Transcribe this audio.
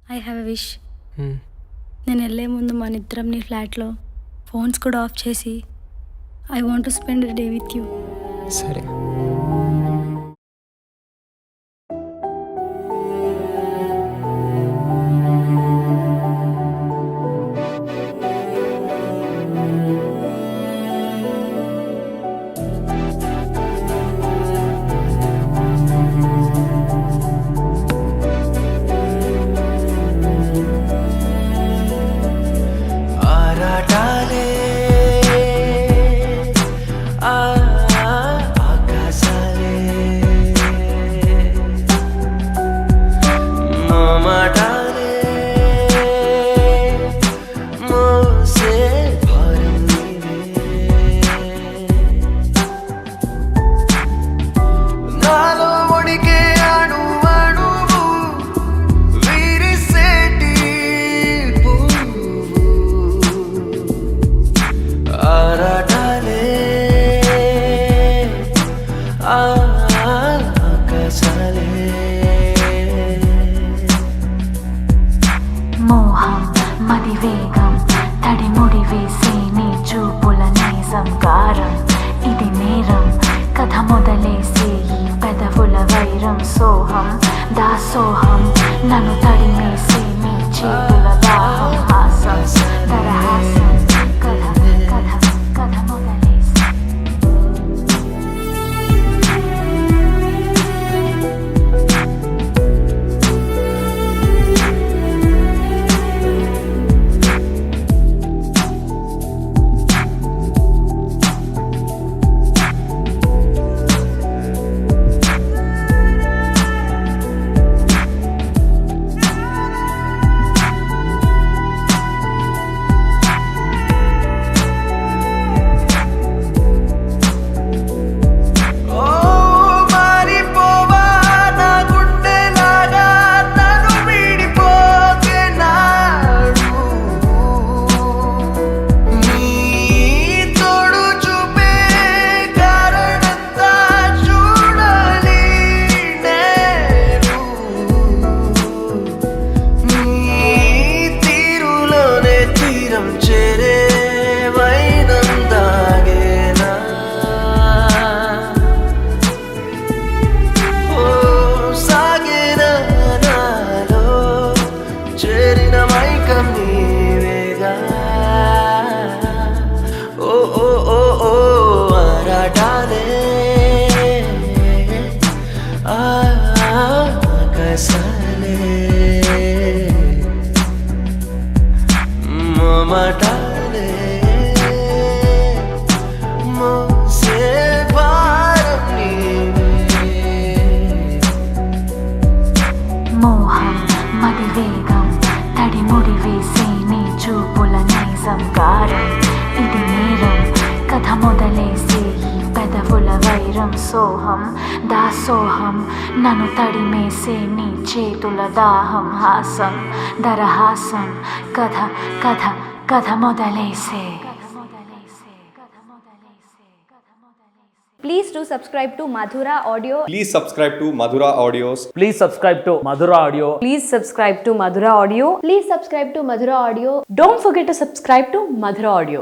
I have a wish. నేను వెళ్ళే ముందు మన ఇద్దరం నీ ఫ్లాట్లో ఫోన్స్ కూడా ఆఫ్ చేసి I want to spend day with you. సరే. మోహం మదివేగం తడిముడి వేసే నీ చూపుల నైజంగారం ఇది నేరం కథ మొదలేసే ఈ పెదవుల వైరం సోహం దాసోహం నన్ను తడిమేసే నీ చేతుల దాహం హాసం దరహాసం కథ కథ కథ మొదలేసే మోహం మదివేగం తడిముడి వేసే నీ చూపుల నైజంగారం ఇది నేరం కథ మొదలేసే ఈ పెదవుల వైరం సోహం దాసోహం నన్ను తడిమేసే నీ చేతుల దాహం హాసం దరహాసం కథ కథ కథ మొదలేసే. Please do subscribe to Madhura Audio. Please subscribe to Madhura Audios. Please subscribe to Madhura Audio. Please subscribe to Madhura Audio. Please subscribe to Madhura Audio. Don't forget to subscribe to Madhura Audio.